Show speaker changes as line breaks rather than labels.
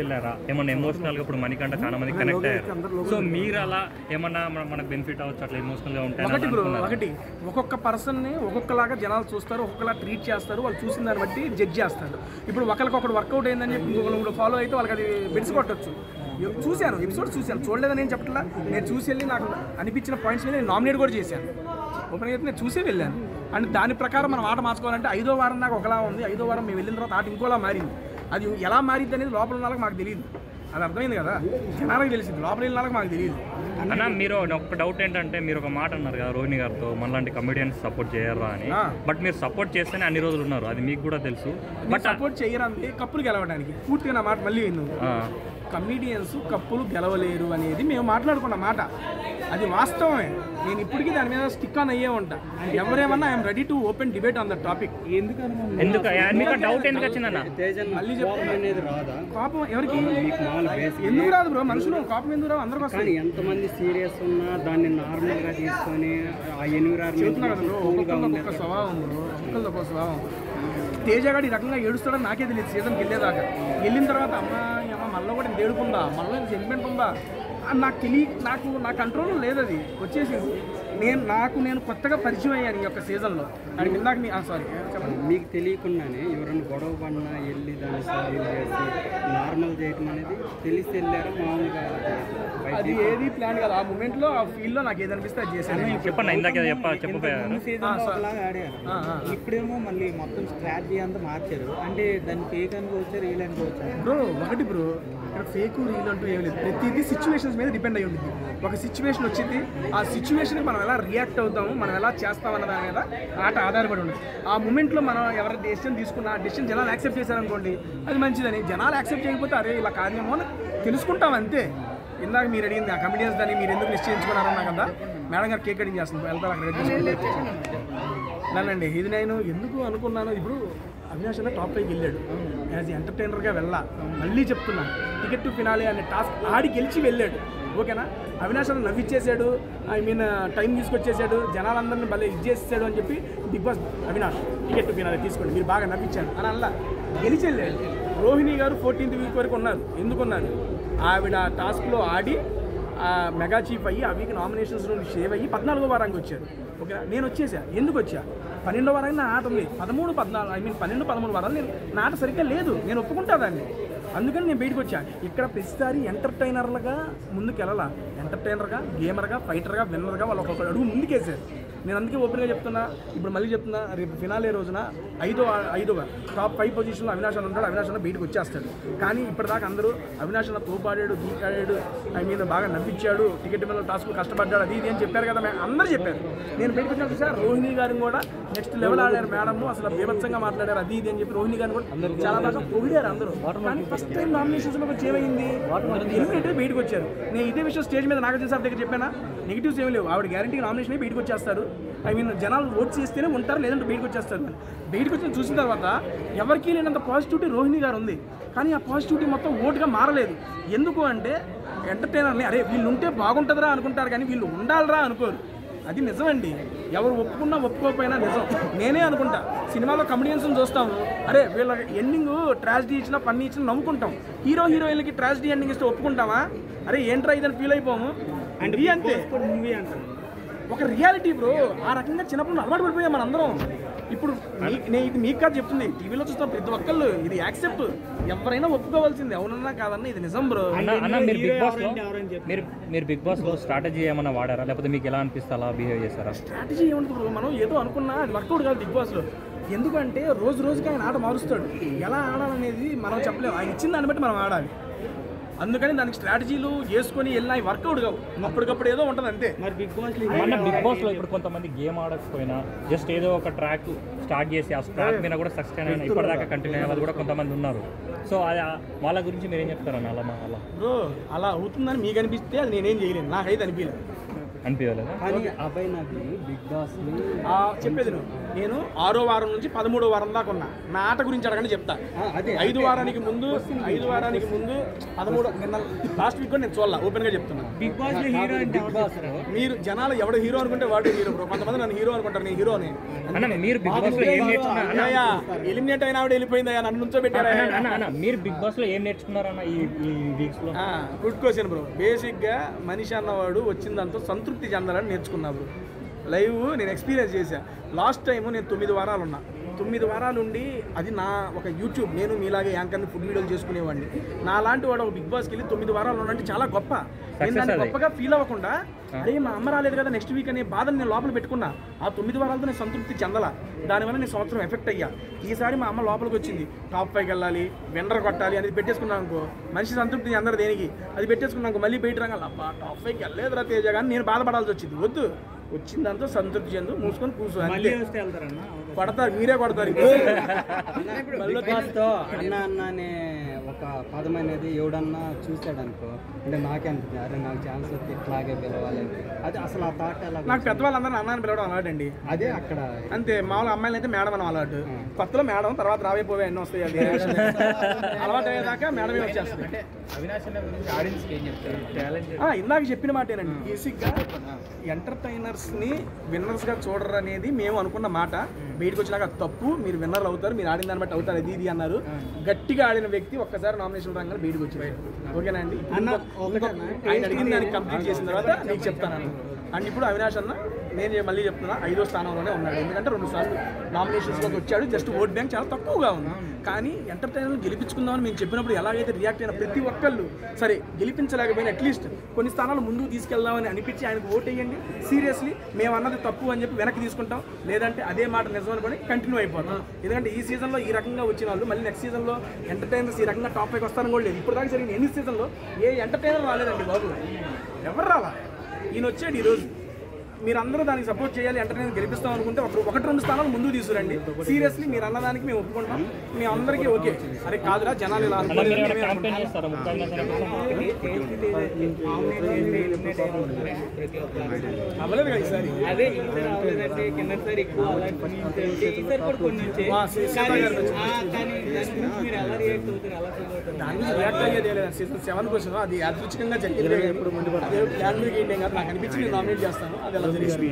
వెళ్ళారా ఏమన్నా ఎమోషనల్గా? ఇప్పుడు మణికంఠ చాలా మంది కనెక్ట్ అయ్యారు. సో మీరు అలా ఏమన్నా మనకు బెనిఫిట్ అవ్వచ్చు అట్లా ఎమోషనల్గా ఉంటాయి?
ఒకటి ఒక్కొక్క పర్సన్ని ఒక్కొక్కలాగా జనాలు చూస్తారు, ఒక్కొక్కలా ట్రీట్ చేస్తారు, వాళ్ళు చూసిన దాన్ని బట్టి జడ్జ్ చేస్తారు. ఇప్పుడు ఒకరికొకటి వర్కౌట్ అయిందని చెప్పి ఇంకొకరు ఫాలో అయితే వాళ్ళకి అది బెడ్స్ కొట్టచ్చు. చూశాను, ఎపిసోడ్ చూశాను, చూడలేదని నేను చెప్పట్లా. నేను చూసి వెళ్ళి నాకు అనిపించిన పాయింట్స్ మీద నేను నామినేట్ కూడా చేశాను. ఓపెన్ అయితే నేను చూసే వెళ్ళాను. అండ్ దాని ప్రకారం మనం ఆట మార్చుకోవాలంటే 5వ వారం నాకు ఒకలా ఉంది, 5వ వారం మేము వెళ్ళిన తర్వాత ఆట ఇంకోలా మారింది. అది ఎలా మారింది అనేది లోపల ఉన్న వాళ్ళకి మాకు తెలియదు. అది అర్థమైంది కదా, జనాలకు తెలిసింది, లోపల వెళ్ళిన వాళ్ళకి మాకు తెలియదు.
అన్న మీరు ఒక డౌట్ ఏంటంటే మీరు ఒక మాట అన్నారు కదా రోహిణి గారితో మనలాంటి కమెడియన్స్ సపోర్ట్ చేయరా అని. బట్ మీరు సపోర్ట్ చేస్తేనే అన్ని రోజులు ఉన్నారు, అది మీకు కూడా తెలుసు. బట్
సపోర్ట్ చేయరంటే కప్పులు గెలవడానికి. పూర్తిగా నా మాట మళ్ళీ విను. కమిడియన్స్ కప్పులు గెలవలేరు అనేది మేము మాట్లాడుకున్న మాట, అది వాస్తవమే. నేను ఇప్పటికీ దాని మీద స్టిక్ ఆన్ అయ్యే ఉంటా. ఎవరేమన్నా I'm ready to open debate on the topic.
Doubt ఎందుకు వచ్చిందన్న?
మళ్ళీ చెప్తున్నా, కోపం ఎవరికి ఎందుకు రాదు బ్రో? మనుషులు కోపం ఎందుకు రాదు? అందరికి వస్తుంది.
ఎంతమంది సీరియస్ ఉన్నా దాన్ని నార్మల్ గా తీసుకొని
ఒక్కొక్క స్వభావం బ్రో, ఒక్కొక్క స్వభావం. తేజగాడు ఈ రకంగా ఏడుస్తాడని నాకే తెలియదు సీజన్కి వెళ్ళేదాకా. వెళ్ళిన తర్వాత అమ్మ మళ్ళీ కూడా ఏడుకుందా, మళ్ళీ సెంటిమెంట్ ఉందా నాకు నా కంట్రోల్లో లేదు. అది వచ్చేసింది. నేను కొత్తగా పరిచయం అయ్యాను ఈ యొక్క సీజన్లో. అది ఇందాక సారీ చెప్పండి.
మీకు తెలియకుండానే ఎవరైనా గొడవ పడినా వెళ్ళి దాన్ని సాల్వ్ చేసి నార్మల్ చేయటం అనేది తెలిసి వెళ్ళారు మామూలుగా?
అది ఏది ప్లాన్ కాదు. ఆ మూమెంట్లో ఆ ఫీల్డ్లో నాకు ఏది అనిపిస్తే అది చేశాను.
చెప్పండి, ఇందాక చెప్పబోయారు.
ఇప్పుడేమో మళ్ళీ మొత్తం స్ట్రాటజీ అంతా మార్చారు. అంటే దాన్ని ఫేక్ అనుకోవచ్చు, రీల్ అనుకోవచ్చు.
బ్రో ఒకటి బ్రో, ఇక్కడ ఫేక్ రీల్ అంటూ ఏం లేదు. ప్రతిదీ సిచ్యువేషన్స్ మీద డిపెండ్ అయ్యి ఉంటుంది. ఒక సిచ్యువేషన్ వచ్చింది, ఆ సిచ్యువేషన్కి మనం ఎలా రియాక్ట్ అవుతాము, మనం ఎలా చేస్తాం అన్న దాని మీద ఆట ఆధారపడి ఉంటుంది. ఆ మూమెంట్లో మనం ఎవరి డెసిషన్ తీసుకున్నా ఆ డెసిషన్ జనాలు యాక్సెప్ట్ చేశారనుకోండి, అది మంచిదని. జనాలు యాక్సెప్ట్ చేయకపోతే అరే ఇలా కాదేమో అని తెలుసుకుంటాం అంతే. ఇందాక మీరు అడిగింది ఆ కమిడియన్స్ దాన్ని మీరు ఎందుకు నిశ్చయించుకున్నారన్నా కదా, మేడం గారు కేక్ కటింగ్ చేస్తుంది, వెళ్తారు అక్కడ నన్నండి. ఇది నేను ఎందుకు అనుకున్నాను, ఇప్పుడు అవినాష్ అన్న టాప్ 5కి వెళ్ళాడు, యాజ్ ఎంటర్టైనర్గా మళ్ళీ చెప్తున్నాను, టికెట్ టు ఫినాలే అనే టాస్క్ ఆడి గెలిచి వెళ్ళాడు. ఓకేనా, అవినాష్ అన్న నవ్విచ్చేసాడు, టైం తీసుకొచ్చేసాడు, జనాలందరినీ భలే ఇచ్చేసాడు అని చెప్పి Bigg Boss Avinash ticket to finale తీసుకోండి మీరు బాగా నవ్వించాడు అని అలా గెలిచి వెళ్ళాడు. రోహిణి గారు 14th వీక్ వరకు ఉన్నారు. ఎందుకున్నారు? ఆవిడ టాస్క్లో ఆడి మెగా చీఫ్ అయ్యి ఆ వీక్ నామినేషన్స్ నుండి సేవ్ అయ్యి 14వ వారానికి వచ్చారు. ఓకేనా, నేను వచ్చేసా. ఎందుకు వచ్చా? 12వ వారానికి నా ఆట ఉంది. 13, 14 12, 13 వారాలు నేను నా ఆట సరిగ్గా లేదు, నేను ఒప్పుకుంటా దాన్ని. అందుకని నేను బయటకు వచ్చా. ఇక్కడ ప్రతిసారి ఎంటర్టైనర్లుగా ముందుకు వెళ్ళాలా, ఎంటర్టైనర్గా, గేమర్గా, ఫైటర్గా, విన్నర్గా వాళ్ళు ఒక్కొక్క అడుగు ముందుకేసారు. నేను అందుకే ఓపెన్గా చెప్తున్నా, ఇప్పుడు మళ్ళీ చెప్తున్నా, రేపు ఫినాలే రోజున 5వ టాప్ 5 పొజిషన్లో అవినాష్ అన్న ఉంటాడు. అవినాష్ అన్న బయటకు వచ్చేస్తాడు. కానీ ఇప్పటిదాకా అందరూ అవినాష్ అన్న తోపాడాడు, గీకాడాడు, మీద బాగా నవ్వించాడు, టికెట్ మీద టాస్క్ కష్టపడ్డాడు, అది ఇది అని చెప్పారు కదా, అందరూ చెప్పారు. నేను బయటకు వచ్చినప్పుడు సార్ రోహిణి గారిని కూడా నెక్స్ట్ లెవెల్ ఆడారు మేడం, అసలు బీభత్సంగా మాట్లాడారు, అది ఇది అని చెప్పి రోహిణి గారిని కూడా చాలా బాగా పొగిడారు అందరూ. కానీ ఫస్ట్ టైం నామినేషన్స్లో వచ్చి ఏమైంది, ఎలిమినేటర్ బయటకు వచ్చారు. నేను ఇదే విషయం స్టేజ్ మీద నాగార్జున సార్ దగ్గర చెప్పానా, నెగిటివ్స్ ఏమి లేవు, ఆవిడ గ్యారంటీ నామినేషన్ బయటకు వచ్చేస్తారు. జనాలు ఓట్ చేస్తేనే ఉంటారు, లేదంటే బయటకు వచ్చేస్తారు. బయటకు వచ్చి చూసిన తర్వాత ఎవరికీ లేనంత పాజిటివిటీ రోహిణి గారు ఉంది. కానీ ఆ పాజిటివిటీ మొత్తం ఓటుగా మారలేదు. ఎందుకు అంటే ఎంటర్టైనర్ని అరే వీళ్ళు ఉంటే బాగుంటుందిరా అనుకుంటారు, కానీ వీళ్ళు ఉండాలిరా అనుకోరు. అది నిజమండి, ఎవరు ఒప్పుకున్నా ఒప్పుకోకపోయినా నిజం. నేనే అనుకుంటా, సినిమాలో కమెడియన్స్ని చూస్తాము, అరే వీళ్ళ ఎండింగ్ ట్రాజిడీ ఇచ్చినా ఫన్నీ ఇచ్చినా నవ్వుకుంటాం. హీరోయిన్లకి ట్రాజిడీ ఎండింగ్ ఇస్తే ఒప్పుకుంటామా? అరే ఏంట్రా ఇదని ఫీల్ అయిపోము. అండ్ అంతే మూవీ అంటే ఒక రియాలిటీ బ్రో. ఆ రకంగా చిన్నప్పుడు అలవాటు పడిపోయాం మన అందరం. ఇప్పుడు ఇది మీకు కాదు చెప్తుంది, టీవీలో చూస్తాం ప్రతి ఒక్కళ్ళు, ఇది యాక్సెప్ట్, ఎవరైనా ఒప్పుకోవాల్సింది, అవునన్నా కాదన్నా ఇది నిజం బ్రో.
మీరు బిగ్ బాస్ లో స్ట్రాటజీ ఏమైనా వాడారా, లేకపోతే మీకు ఎలా అనిపిస్తే అలా బిహేవ్ చేస్తారా?
స్ట్రాటజీ ఏముంటుంది బ్రో, మనం ఏదో అనుకున్నా అది వర్కౌట్ కాదు బిగ్ బాస్లో. ఎందుకంటే రోజుకి ఆయన ఆట మారుస్తాడు. ఎలా ఆడాలనేది మనం చెప్పలేము, ఆయన ఇచ్చిన దాన్ని బట్టి మనం ఆడాలి. అందుకని దానికి స్ట్రాటజీలు చేసుకొని వెళ్ళినా వర్కౌట్ కావు, అప్పటికప్పుడు ఏదో ఉంటుంది అంతే.
మరి బిగ్ బాస్లో ఇప్పుడు కొంతమంది గేమ్ ఆడకపోయినా జస్ట్ ఏదో ఒక ట్రాక్ స్టార్ట్ చేసి ఆ ట్రాక్ మీద కూడా సక్సెస్ అయినా ఇప్పటిదాకా కంటిన్యూ అయ్యే వాళ్ళు కూడా కొంతమంది ఉన్నారు. సో అది వాళ్ళ గురించి మీరు ఏం చెప్తారన్న?
బ్రో అలా అవుతుందని మీకు అనిపిస్తే అది నేనేం చేయలేను, నాకైతే అనిపించలేదు.
అనిపించలేదా?
కానీ అబ్బాయి నాకు బిగ్ బాస్
చెప్పేది నేను 6వ వారం నుంచి 13వ వారం దాకా ఉన్నా నా ఆట గురించి అడగండి చెప్తా.
అదే
5 వారానికి ముందు 13 నిన్న లాస్ట్ వీక్ కూడా నేను చూడాల ఓపెన్ గా చెప్తున్నా.
బిగ్ బాస్ బిగ్ బాస్
మీరు జనాలు ఎవడు హీరో అనుకుంటే వాడు హీరో బ్రో. కొంతమంది నన్ను హీరో అనుకుంటారు, నేను హీరోని.
అన్న మీరు బిగ్ బాస్ లో ఏం నేర్చుకున్నారు?
ఎలిమినేట్ అయినా ఆవిడ వెళ్ళిపోయిందయ్యా, నన్ను నుంచో పెట్టారా?
అన్న మీరు బిగ్ బాస్ లో ఏం నేర్చుకున్నారన్న ఈ వీక్స్ లో?
Good question bro. బేసిక్ గా మనిషి అన్నవాడు వచ్చిందంతా సంతృప్తి చెందాలని నేర్చుకున్నా బ్రో. లైవ్ నేను ఎక్స్పీరియన్స్ చేశా. లాస్ట్ టైం నేను 9 వారాలు ఉన్నా. 9 వారాలు ఉండి అది నా ఒక యూట్యూబ్, నేను మీలాగే యాంకర్ని ఫుడ్ వీడియోలు చేసుకునేవాడిని. నా లాంటి వాడు ఒక బిగ్ బాస్కి వెళ్ళి 9 వారాలు ఉన్నంటే చాలా గొప్ప. నేను దాన్ని గొప్పగా ఫీల్ అవ్వకుండా అరే మా అమ్మ రాలేదు కదా నెక్స్ట్ వీక్ అనే బాధను నేను లోపల పెట్టుకున్నా. ఆ 9 వారాలతో నేను సంతృప్తి చెందల. దానివల్ల నేను సంవత్సరం ఎఫెక్ట్ అయ్యా. ఈసారి మా అమ్మ లోపలికి వచ్చింది, టాప్ 5కి వెళ్ళాలి, వెండర్ కొట్టాలి అనేది పెట్టేసుకున్నాను అనుకో, మనిషి సంతృప్తి అందరు దేనికి అది పెట్టేసుకున్నాను. మళ్ళీ బయట రాగాలి, అబ్బా టాప్ 5కి వెళ్ళలేదురా తేజ, కానీ నేను బాధపడాల్సి వచ్చింది. వద్దు, వచ్చిందంతా సంతృప్తి చెందు, మూసుకొని కూర్చో, కొడతారు, మీరే కొడతారు.
అన్న అన్న అనే ఒక పదం అనేది ఎవడన్నా చూసాడు అనుకో, అంటే నాకే అనిపించింది అరే నాకు ఛాన్స్ వస్తే ఇట్లాగే పిలవాలి. అది అసలు ఆ థాట్ ఎలా?
నాకు పెద్దవాళ్ళందరూ అన్నాన్ని పిలవడం అలవాటు అండి.
అదే అక్కడ
అంతే. మామూలు అమ్మాయిలు అయితే మేడం అని అలవాటు. కొత్తలో మేడం, తర్వాత రావేపోవే ఎన్నో వస్తాయి. అది అలవాటు అయ్యేదాకా మేడమే వచ్చేస్తుంది. ఇందాక చెప్పిన మాటేనండి. బేసిక్గా ఎంటర్టైనర్స్ని విన్నర్స్గా చూడరు అనేది మేము అనుకున్న మాట. బయటకు వచ్చినాక తప్పు, మీరు విన్నర్లు అవుతారు, మీరు ఆడిన దాన్ని బట్టి అవుతారు, అది ఇది అన్నారు. గట్టిగా ఆడిన వ్యక్తి ఒక్కసారి నామినేషన్ రంగానే బయటకు వచ్చారు. ఓకేనా అండి? ఆయన అడిగిన దానికి కంప్లీట్ చేసిన తర్వాత నీకు చెప్తాను. అండ్ ఇప్పుడు అవినాష్ అన్న నేను మళ్ళీ చెప్తున్నా 5వ స్థానంలోనే ఉన్నాడు. ఎందుకంటే 2 సార్లు నామినేషన్స్లోకి వచ్చాడు. జస్ట్ ఓట్ బ్యాంక్ చాలా తక్కువగా ఉంది. కానీ ఎంటర్టైనర్లు గెలిపించుకుందామని మేము చెప్పినప్పుడు ఎలాగైతే రియాక్ట్ అయిన ప్రతి ఒక్కళ్ళు, సరే గెలిపించలేకపోయినా అట్లీస్ట్ కొన్ని స్థానాలు ముందుకు తీసుకెళ్దామని అనిపించి ఆయనకు ఓట్ వేయండి, సీరియస్లీ మేము అన్నది తప్పు అని చెప్పి వెనక్కి తీసుకుంటాం. లేదంటే అదే మాట నిజం అనుకొని కంటిన్యూ అయిపోతాం. ఎందుకంటే ఈ సీజన్లో ఈ రకంగా వచ్చిన వాళ్ళు మళ్ళీ నెక్స్ట్ సీజన్లో ఎంటర్టైనర్స్ ఈ రకంగా టాప్ 5కి వస్తారని కూడా లేదు. ఇప్పుడు దాకా జరిగిన ఎన్ని సీజన్లో ఏ ఎంటర్టైనర్ రాలేదండి బాబు, ఎవరు రాలా. ఈయన వచ్చాడు ఈరోజు. మీరందరూ దానికి సపోర్ట్ చేయాలి, ఎంటర్టైనర్ గెలిపిస్తాం అనుకుంటే 1-2 స్థానాలు ముందుకు తీసుకురండి. సీరియస్లీ మీరు అన్నదానికి మేము ఒప్పుకుంటాం. మీ అందరికీ ఓకే, అరే కాదురా జనాలు ఇలా అవ్వలేదు కదా ఈసారి. దాని నుంచి రియాక్ట్ అయ్యేది లేదు. సీజన్ 7 కోసం అది యాదృచ్ఛికంగా జరిగింది. ఇప్పుడు ప్లాన్ మీద ఏంటి కాదు, నాకు అనిపించి నేను నామినేట్ చేస్తాను. అది ఎలా జరిగింది.